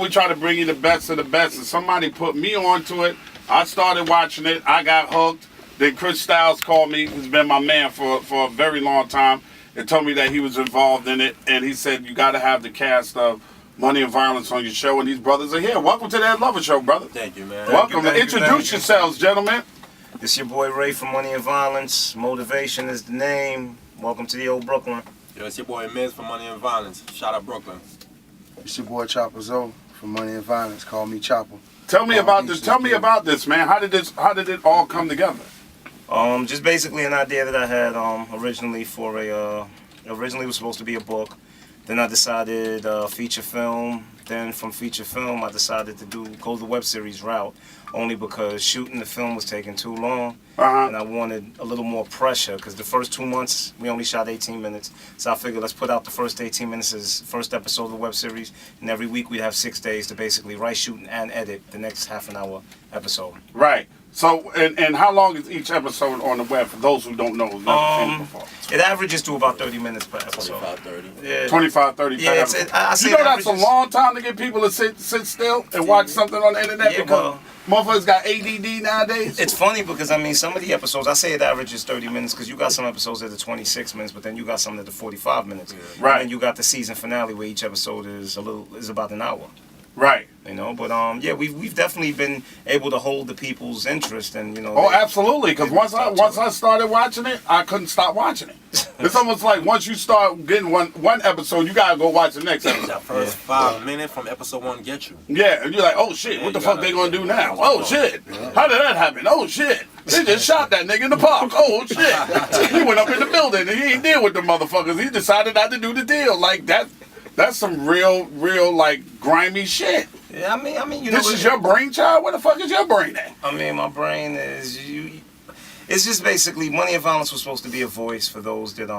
we try to bring you the best of the best, and somebody put me onto it. I started watching it. I got hooked. Then Chris Styles called me, who's been my man for a very long time, and told me that he was involved in it. And he said, you got to have the cast of Money and Violence on your show, and these brothers are here. Welcome to that Lover Show, brother. Thank you, man. Welcome. Introduce yourselves, gentlemen. It's your boy Ray from Money and Violence. Motivation is the name. Welcome to the old Brooklyn. Yo, it's your boy Miz from Money and Violence. Shout out Brooklyn. It's your boy Chopper Zoe from Money and Violence. Call me Chopper. Tell me about this. Tell me about this, man. How did it all come together? Just basically an idea that I had originally for originally was supposed to be a book. Then I decided feature film. Then from feature film, I decided to go the web series route, only because shooting the film was taking too long, and I wanted a little more pressure. Because the first 2 months we only shot 18 minutes, so I figured let's put out the first 18 minutes as first episode of the web series, and every week we'd have 6 days to basically write, shoot, and edit the next half-an-hour episode. Right. So, and how long is each episode on the web for those who don't know? It averages to about 30 minutes per episode. 25, 30. Yeah. 25, 30 per episode. You know that's a long time to get people to sit still and watch something on the internet because motherfuckers got ADD nowadays. It's funny because, I mean, some of the episodes, I say it averages 30 minutes because you got some episodes that are 26 minutes, but then you got some that are 45 minutes. Yeah. Right. And then you got the season finale where each episode is about an hour. Right. You know, but yeah, we've definitely been able to hold the people's interest, and you know. Oh, absolutely! Because once I started watching it, I couldn't stop watching it. It's almost like once you start getting one episode, you gotta go watch the next episode. That first 5 minutes from episode 1 get you. Yeah, and you're like, oh shit, what the fuck they gonna do now? Oh shit, how did that happen? Oh shit, they just shot that nigga in the park. Oh shit, he went up in the building and he ain't deal with the motherfuckers. He decided not to do the deal. Like that. That's some real like grimy shit. Yeah, I mean, you know. This is your brainchild? Where the fuck is your brain at? I mean, my brain is It's just basically Money and Violence was supposed to be a voice for those that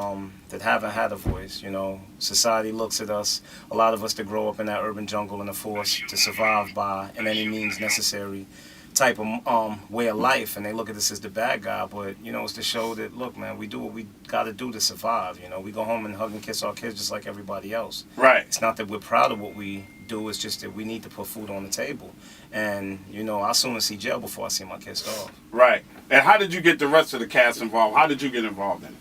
haven't had a voice. You know, society looks at us. A lot of us that grow up in that urban jungle and are forced to survive by in any means necessary type of way of life, and they look at us as the bad guy. But you know, it's to show that look, man, we do what we got to do to survive. You know, we go home and hug and kiss our kids just like everybody else. Right. It's not that we're proud of what we do. It's just that we need to put food on the table. And you know, I'll sooner see jail before I see my kids off. Right. And how did you get the rest of the cast involved? How did you get involved in it?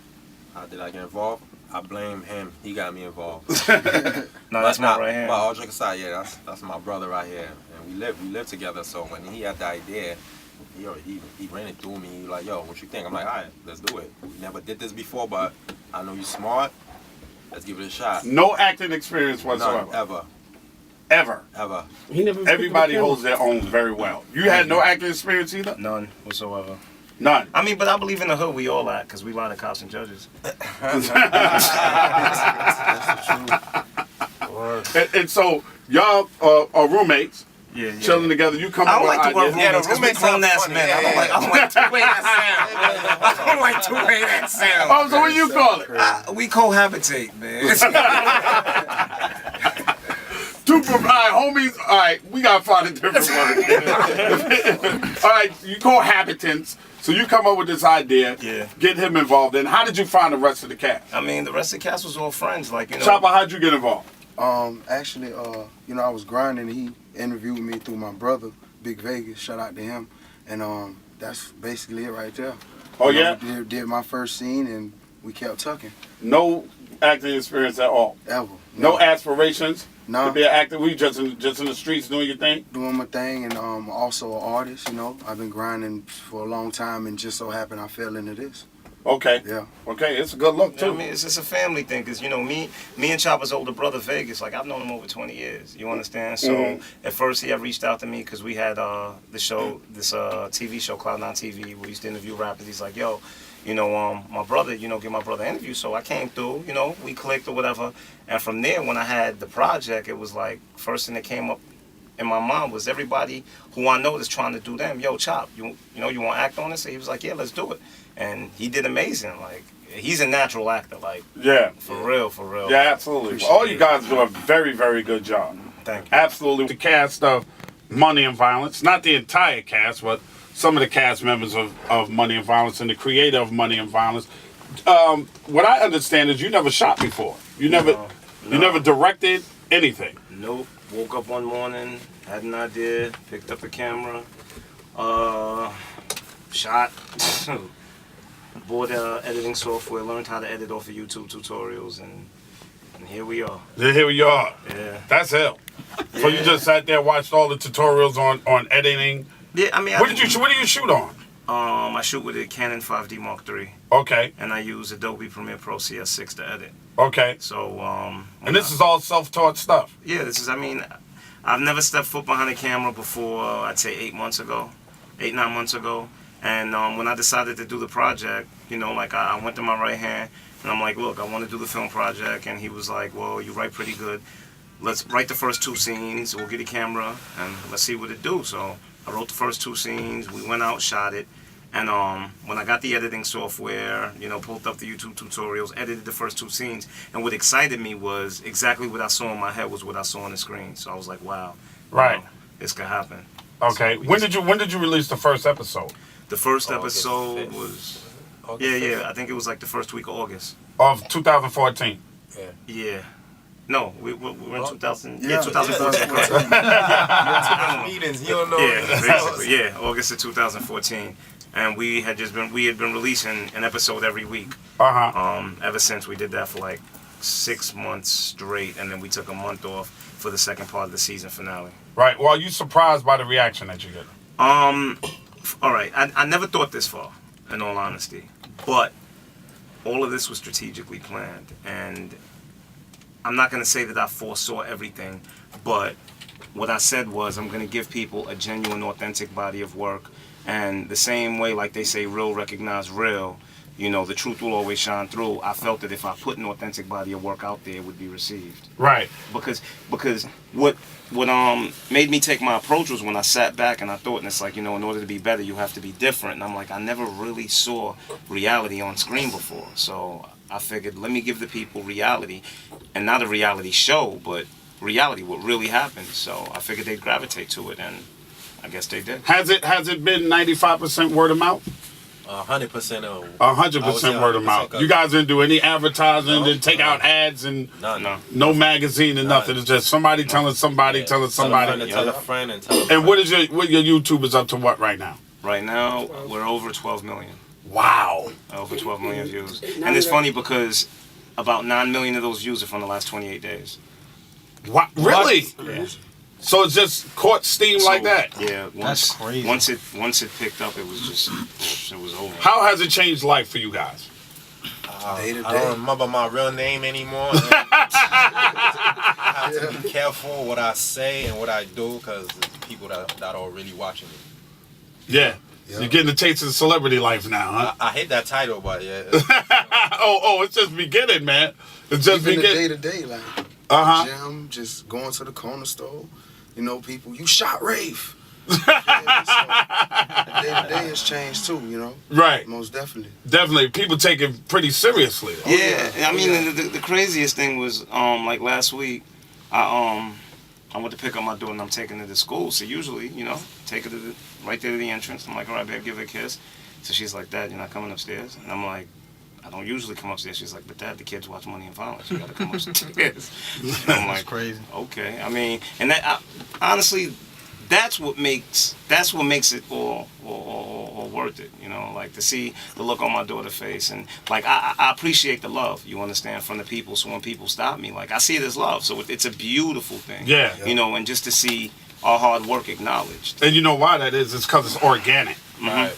How did I get involved? I blame him. He got me involved. No, that's my right hand. But all joking aside, yeah, that's my brother right here, and we live together. So when he had the idea, he ran it through me. He was like, yo, what you think? I'm like, all right, let's do it. We never did this before, but I know you're smart. Let's give it a shot. No acting experience whatsoever. None, ever. Everybody holds their own very well. You had no acting experience either? None whatsoever. None. I mean, but I believe in the hood we all act because we lie to cops and judges. and so y'all are roommates. Yeah. Chilling together. You come. I don't like the word roommates because we're grown ass men. I don't like the way that sounds. I don't like the way that sounds. Oh, so what do you call it? We cohabitate, man. Homies. All right, we gotta find a different word. All right, you cohabitants. So you come up with this idea, get him involved. And how did you find the rest of the cast? I mean, the rest of the cast was all friends, like, you know. Chopper, how'd you get involved? Actually, you know, I was grinding. He interviewed me through my brother, Big Vegas. Shout out to him. And that's basically it right there. Oh, you yeah? know, did my first scene, and we kept tucking. No acting experience at all? Ever. No aspirations? No. To be an actor? We just in the streets doing your thing? Doing my thing, and also an artist, you know. I've been grinding for a long time, and just so happened I fell into this. Okay. Yeah. Okay, it's a good look, too. I mean, it's just a family thing, because, you know, me and Chopper's older brother, Vegas, like, I've known him over 20 years, you understand? So, at first, he had reached out to me, because we had this TV show, Cloud9 TV, where we used to interview rappers. He's like, yo, you know, my brother, you know, give my brother an interview. So I came through, you know, we clicked or whatever. And from there, when I had the project, it was like, first thing that came up in my mind was everybody who I know that's trying to do them. Yo, Chop, you know, you want to act on this? So he was like, yeah, let's do it. And he did amazing. Like, he's a natural actor. Like, yeah, for real, for real. Yeah, absolutely. All you guys do a very, very good job. Thank you. Absolutely. The cast of Money and Violence, not the entire cast, but some of the cast members of Money and Violence and the creator of Money and Violence. What I understand is you never shot before. You never directed anything. Nope. woke up one morning, had an idea, picked up a camera, shot, bought editing software, learned how to edit off of YouTube tutorials, and here we are. Yeah, here we are. Yeah. That's hell. So you just sat there, watched all the tutorials on editing. Yeah, I mean, What do you shoot on? I shoot with a Canon 5D Mark III, Okay, and I use Adobe Premiere Pro CS6 to edit. okay. So, And this is all self-taught stuff. yeah, I mean, I've never stepped foot behind a camera before, I'd say 9 months ago. And when I decided to do the project, you know, like I went to my right hand and I'm like, look, I want to do the film project. And he was like, well, you write pretty good. Let's write the first 2 scenes. We'll get a camera and let's see what it do. So I wrote the first 2 scenes. We went out, shot it. And when I got the editing software, you know, pulled up the YouTube tutorials, edited the first 2 scenes. And what excited me was exactly what I saw in my head was what I saw on the screen. So I was like, wow, you Right. know, this could happen. Okay. So we When just- did you release the first episode? The first August episode 5th. was, August 5th. yeah, I think it was like the first week of August. Of 2014. Yeah. No, we're in 2000. Yeah, 2014. yeah. Meetings, you don't know. Yeah, basically, yeah, August of 2014, and we had been releasing an episode every week. Ever since we did that for like 6 months straight, and then we took a month off for the second part of the season finale. Right. Well, are you surprised by the reaction that you get? All right, I never thought this far, in all honesty, but all of this was strategically planned, and I'm not going to say that I foresaw everything, but what I said was I'm going to give people a genuine, authentic body of work, and the same way, like they say, real recognize real, you know, the truth will always shine through. I felt that if I put an authentic body of work out there, it would be received. Right. Because what made me take my approach was when I sat back and I thought, and it's like, you know, in order to be better, you have to be different. And I'm like, I never really saw reality on screen before. So I figured, let me give the people reality, and not a reality show, but reality, what really happened. So I figured they'd gravitate to it, and I guess they did. Has it been 95% word of mouth? 100% of 100% word of mouth. You guys didn't do any advertising, didn't take out ads, and no magazine and nothing. It's just somebody telling somebody, telling somebody. Tell a friend and tell a friend. And what your YouTube is up to what right now? Right now, we're over 12 million. Wow. Over 12 million views. And it's funny because about 9 million of those views are from the last 28 days. What? Really? Yeah. So it's just caught steam like that? Yeah. That's crazy. Once it picked up, it was over. How has it changed life for you guys? Day to I day. don't remember my real name anymore. I have to be careful what I say and what I do because there's people that are really watching me. Yeah. Yeah. You're getting a taste of celebrity life now, huh? I hate that title, but yeah. It's just beginning, man. It's just Even the day beginning. to day, like gym, just going to the corner store. You know, people, you shot Rafe. Day to day has changed too. You know, Right. most definitely. Definitely. People take it pretty seriously. Yeah, yeah. I mean, the craziest thing was like last week, I went to pick up my daughter and I'm taking her to school. So usually, you know, take her to right there to the entrance. I'm like, all right, babe, give her a kiss. So she's like, Dad, you're not coming upstairs? And I'm like, I don't usually come upstairs. She's like, but Dad, the kids watch Money and Violence. You gotta come upstairs. And I'm like, crazy. Okay. I mean, and that honestly, that's what makes it all worth it. You know, like to see the look on my daughter's face, and like I appreciate the love. You understand, from the people. So when people stop me, like I see it as love. So it's a beautiful thing. Yeah. You know, and just to see our hard work acknowledged. And you know why that is? It's because it's organic. Right.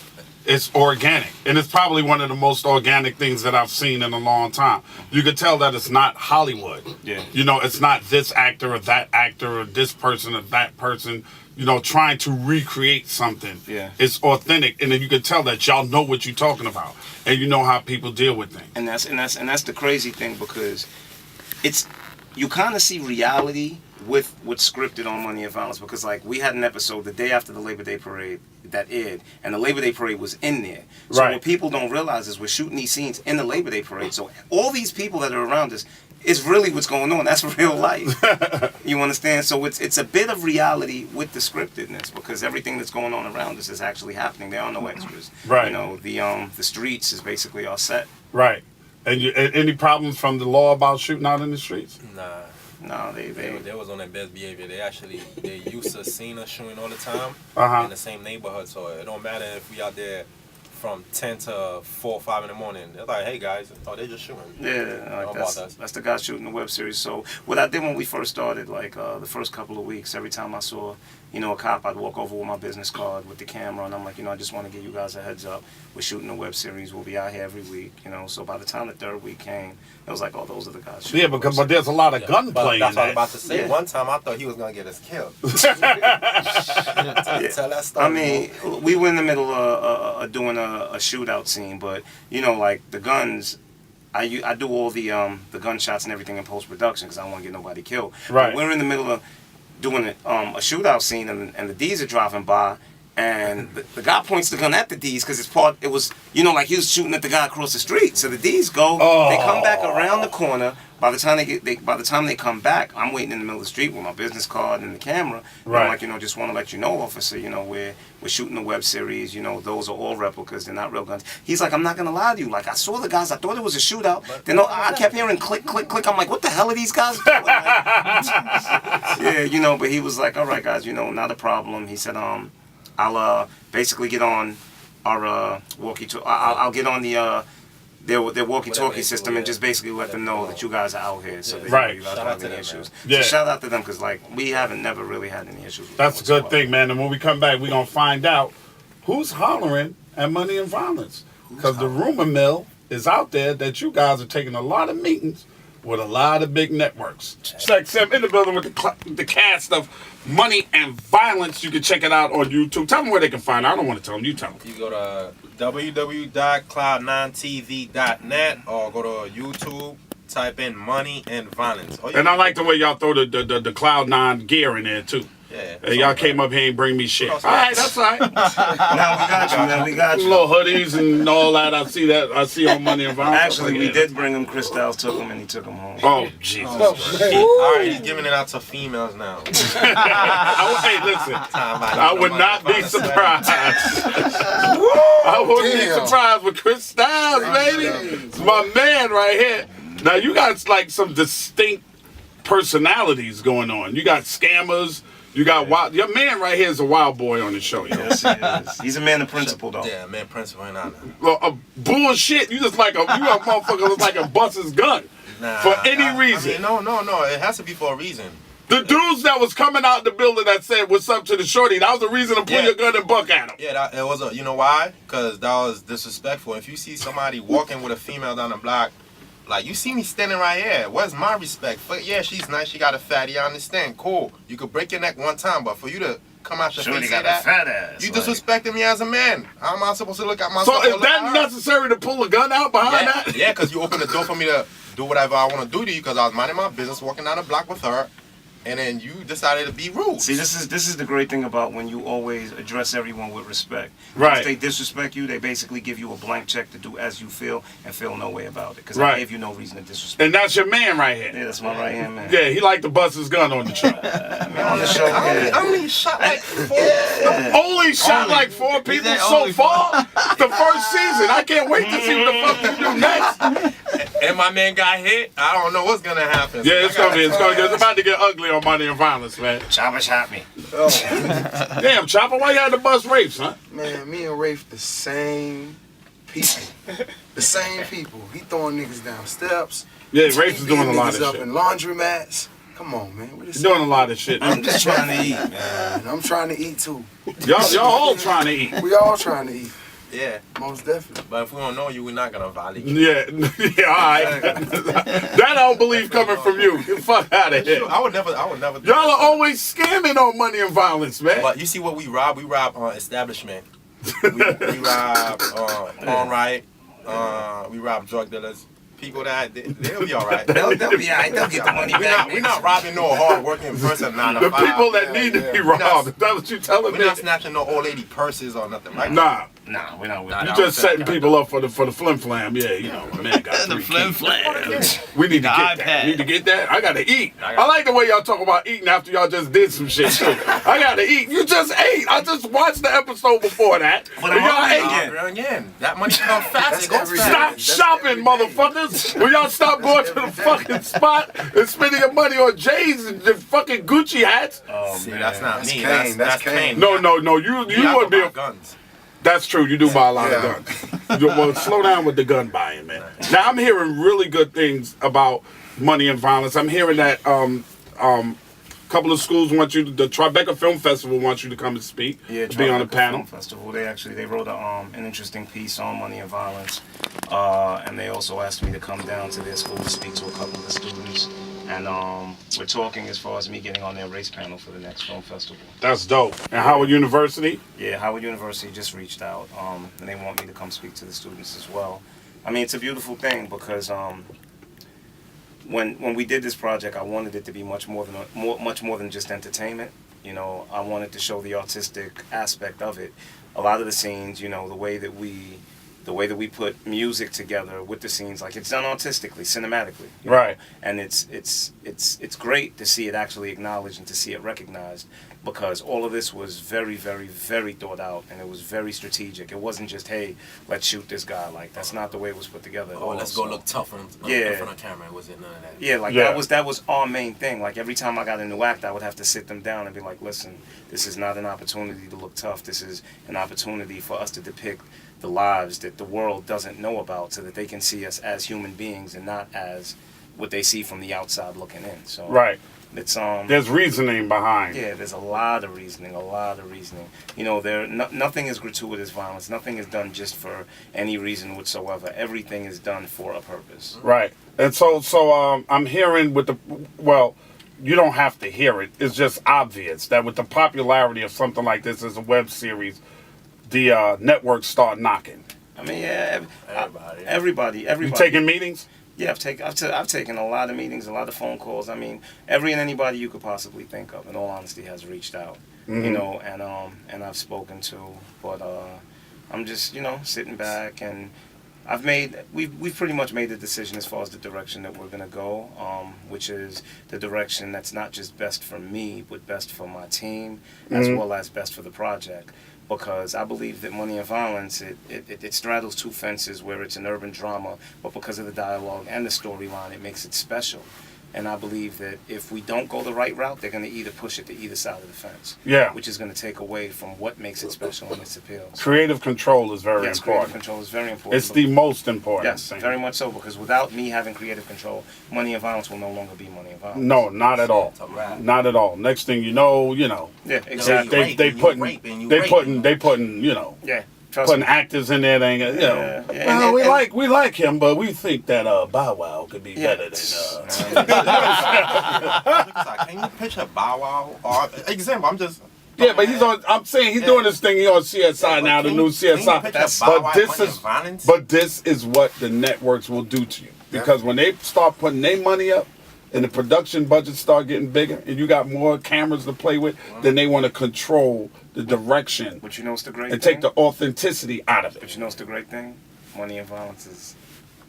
It's organic. And it's probably one of the most organic things that I've seen in a long time. You could tell that it's not Hollywood. Yeah. You know, it's not this actor or that actor or this person or that person, you know, trying to recreate something. Yeah. It's authentic. And then you can tell that y'all know what you're talking about. And you know how people deal with things. And that's the crazy thing, because it's, you kind of see reality with what's scripted on Money and Violence, because like we had an episode the day after the Labor Day parade that aired, and the Labor Day parade was in there. So Right. what people don't realize is we're shooting these scenes in the Labor Day parade. So all these people that are around us is really what's going on. That's real life. You understand? So it's a bit of reality with the scriptedness, because everything that's going on around us is actually happening. There are no extras. Right. You know, the streets is basically our set. Right. And any problems from the law about shooting out in the streets? Nah. No, They was on their best behavior. They used to seeing us shooting all the time Uh-huh. in the same neighborhood. So it don't matter if we out there from 10 to 4 or 5 in the morning. They're like, hey guys, oh, they just shooting. Yeah, How like about us? that's the guy shooting the web series. So what I did when we first started, like the first couple of weeks, every time I saw, a cop, I'd walk over with my business card with the camera, and I'm like, I just want to give you guys a heads up. We're shooting a web series. We'll be out here every week, So by the time the third week came, it was like, oh, those are the guys. shooting Yeah, the web but there's a lot of Yeah, gunplay in that's what I was that. about to say. Yeah. One time I thought he was gonna get us killed. Tell that story. I mean, we were in the middle of doing a shootout scene, but like the guns, I do all the gunshots and everything in post production because I don't want to get nobody killed. Right. But we're in the middle of doing a shootout scene, and the D's are driving by, and the guy points the gun at the D's because it was like he was shooting at the guy across the street. So the D's go, they come back around the corner. By the time they come back, I'm waiting in the middle of the street with my business card and the camera. And Right. I'm like, just want to let you know, officer, we're shooting a web series. Those are all replicas. They're not real guns. He's like, I'm not gonna lie to you. Like, I saw the guys. I thought it was a shootout. Then I kept hearing click, click, click. I'm like, what the hell are these guys doing? Like, yeah, But he was like, all right, guys, not a problem. He said, I'll basically get on our walkie-talkie. I'll get on the. Their walkie-talkie system and just basically let them know that you guys are out here, so that Right. you guys Shout don't out have to any them, issues. man. Yeah. So shout out to them because we haven't never really had any issues. With That's a them good thing, man. And when we come back, we're going to find out who's hollering at Money and Violence. Because the rumor mill is out there that you guys are taking a lot of meetings with a lot of big networks. Check Sim in the building with the cast of Money and Violence. You can check it out on YouTube. Tell them where they can find it. I don't want to tell them. You tell them. You go to www.cloud9tv.net or go to YouTube, type in Money and Violence. And I like the way y'all throw the Cloud9 gear in there, too. Yeah. Hey, y'all came up here and bring me shit. All right, that's all right. Now we got you, man. We got you. Little hoodies and all that. I see on Money and Violence. Actually, we did bring him. Chris Styles took him and he took him home. Oh, Jesus. All right, he's giving it out to females now. Hey, listen. I would not be surprised. I wouldn't be surprised with Chris Styles, baby. It's my man right here. Now, you got like some distinct personalities going on. You got scammers. You got wild. Your man right here is a wild boy on the show, yo. Yes, he is. He's a man of principle, though. Yeah, man, principal and honor. Well, bullshit. You just like a motherfucker looks like a bust his gun for any reason. I mean, no. It has to be for a reason. The dudes that was coming out the building that said what's up to the shorty, that was the reason to pull your gun and buck at him. Yeah, it was you know why? Because that was disrespectful. If you see somebody walking with a female down the block, like, you see me standing right here. Where's my respect? But yeah, she's nice. She got a fatty. I understand. Cool. You could break your neck one time, but for you to come out your face and say got that, a fat ass. you disrespecting me as a man. How am I supposed to look at So myself? is that necessary to pull a gun out behind that? Yeah, because you opened the door for me to do whatever I want to do to you because I was minding my business, walking down the block with her, and then you decided to be rude. See, this is the great thing about when you always address everyone with respect. Right. If they disrespect you, they basically give you a blank check to do as you feel and feel no way about it. Because Right. I gave you no reason to disrespect. And that's your man right here. Yeah, that's my right hand man. Yeah, he liked to bust his gun on the show. On the show, I yeah. only shot like 4. Only shot like 4 people so far. The first season. I can't wait to see what the fuck you do next. And my man got hit. I don't know what's gonna happen. Yeah, it's about to get ugly on Money and Violence, man. Chopper shot me. Damn, Chopper, why you had to bust Rafe, son? Man, me and Rafe the same people. The same people. He throwing niggas down steps. Yeah, Rafe is doing a beating lot niggas of up shit. in laundromats. Come on, man. He's doing a lot of shit. I'm just trying to eat, man. And I'm trying to eat too. Y'all all trying to eat. We all trying to eat. Yeah, Most definitely. but if we don't know you, we're not gonna violate you. Yeah, all right. That I don't believe coming from you. Get the fuck out of here. I would never. Do Y'all are that. always scamming on Money and Violence, man. But you see what we rob? We rob establishment. We rob pawn right. We rob drug dealers. People that they'll be all right. They'll be all right. They'll get the money back. We're not robbing no hard-working person. 9 to The 5. people that need to be robbed. Is that what you telling We're me? not snatching no old lady purses or nothing, right? Nah. Nah, we're not with Nah, that. You nah. just setting people up for the flim flam. Yeah, you know, my man got 3 kids. We need to get that. Need to get that. I gotta eat. I like the way y'all talk about eating after y'all just did some shit too. I gotta eat. You just ate. I just watched the episode before that. But And y'all I'm ate. hungry Again, that money comes fast. It goes fast. Stop shopping, motherfuckers. Will y'all stop going to the fucking spot and spending your money on J's and the fucking Gucci hats? Oh, See, man. that's not That's me. Kane, that's Kane. Kane. No, you I would go be. buy guns. That's true. You do buy a lot Yeah. of guns. Well, slow down with the gun buying, man. Now I'm hearing really good things about money and violence. I'm hearing that couple of schools want you. The Tribeca Film Festival wants you to come and speak. Yeah, to be on the Tribeca panel. Film Festival. They wrote an interesting piece on money and violence, and they also asked me to come down to their school to speak to a couple of the students. And we're talking as far as me getting on their race panel for the next film festival. That's dope. And Howard University. Yeah, Howard University just reached out, and they want me to come speak to the students as well. I mean, it's a beautiful thing because when we did this project, I wanted it to be much more than just entertainment. You know, I wanted to show the artistic aspect of it. A lot of the scenes, you know, the way that we put music together with the scenes, like it's done artistically, cinematically, you know? Right. And it's great to see it actually acknowledged and to see it recognized, because all of this was very, very, very thought out, and it was very strategic. It wasn't just, hey, let's shoot this guy. Like, that's not the way it was put together. Oh, let's go look tough in front of camera. Was it none of that? Yeah, like Yeah. that was our main thing. Like every time I got a new act, I would have to sit them down and be like, listen, this is not an opportunity to look tough. This is an opportunity for us to depict the lives that the world doesn't know about, so that they can see us as human beings and not as what they see from the outside looking in. So Right. it's There's reasoning behind. yeah, there's a lot of reasoning. You know, nothing is gratuitous violence. Nothing is done just for any reason whatsoever. Everything is done for a purpose. Right. And so I'm hearing you don't have to hear it. It's just obvious that with the popularity of something like this as a web series, the networks start knocking. I mean, yeah, Everybody. everybody. You taking meetings? Yeah, I've taken a lot of meetings, a lot of phone calls. I mean, every and anybody you could possibly think of, in all honesty, has reached out. You know, and I've spoken to, but I'm just, you know, sitting back, and we've pretty much made the decision as far as the direction that we're gonna go, which is the direction that's not just best for me, but best for my team, as well as best for the project. Because I believe that Money and Violence, it straddles two fences where it's an urban drama, but because of the dialogue and the storyline, it makes it special. And I believe that if we don't go the right route, they're going to either push it to either side of the fence. Yeah. Which is going to take away from what makes it special and its appeal. Creative control is very Yes, creative important. control is very important. It's the most important Yes, thing. very much so, because without me having creative control, Money and Violence will no longer be Money and Violence. No, not at all. It's a wrap. Not at all. Next thing you know, Yeah, exactly. they putting you know, Yeah, trust putting me. actors in there. They, you know, Yeah, yeah. well, And- we like him, but we think that Bow Wow could be Yeah. better than. Can you picture Bow Wow? Or example, I'm just. Yeah, but he's on. I'm saying he's doing this thing. He's on CSI now, the new CSI. But this is what the networks will do to you, because when they start putting their money up, and the production budgets start getting bigger, and you got more cameras to play with, then they want to control the direction But you know what's the great and thing? take the authenticity out of But it. you know what's the great thing? Money and Violence is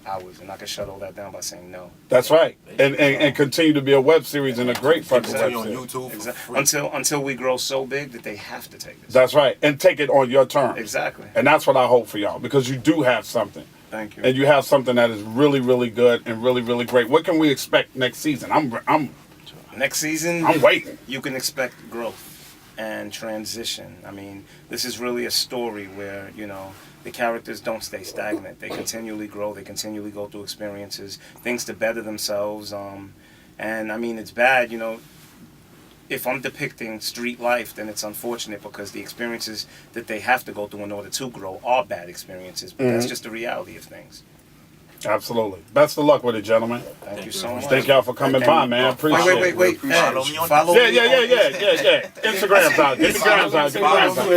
ours, and I can shut all that down by saying no. That's right, and continue to be a web series and a great fucking Exactly. web on series. YouTube for Exactly. free. Until we grow so big that they have to take this. That's right, and take it on your terms. Exactly. And that's what I hope for y'all, because you do have something. Thank you. And you have something that is really, really good and really, really great. What can we expect next season? I'm Next season, waiting. you can expect growth and transition. I mean, this is really a story where, you know, the characters don't stay stagnant. They continually grow. They continually go through experiences, things to better themselves. And I mean, it's bad, you know. If I'm depicting street life, then it's unfortunate because the experiences that they have to go through in order to grow are bad experiences. But that's just the reality of things. Absolutely. Best of luck with it, gentlemen. Thank you so much. Thank y'all for coming by, man. Appreciate it. Wait. Follow me on Follow Yeah. me on Instagram's out. Instagram's out.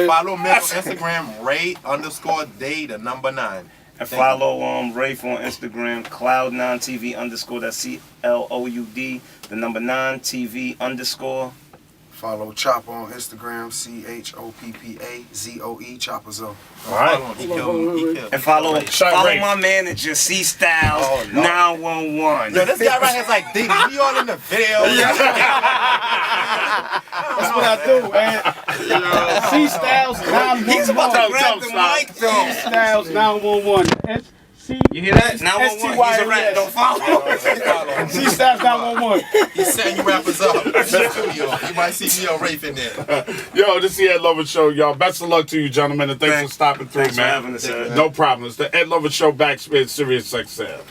Follow me on Instagram, Ray_Day9. And follow Rafe on Instagram, Cloud9TV_. That's CLOUD, 9TV_. Follow Chopper on Instagram, CHOPPAZOE, Chopper Zo. All right. He killed. And follow Shot Rafe. my manager, C Styles 911. Yo, this guy right here's like, we all in the video. That's what I do, man. C Styles 911. He's about to grab the Stop. mic, though. C Styles 911. C. You hear that? 911. He's a rat. Don't follow. C Styles 911. He's setting you rappers up. You might see me on Rafe in there. Yo, this is the Ed Lover Show, y'all. Best of luck to you, gentlemen, and thanks for stopping through, Thanks for man. having us, sir. No problem. It's the Ed Lover Show, Backspin, Sirius XM.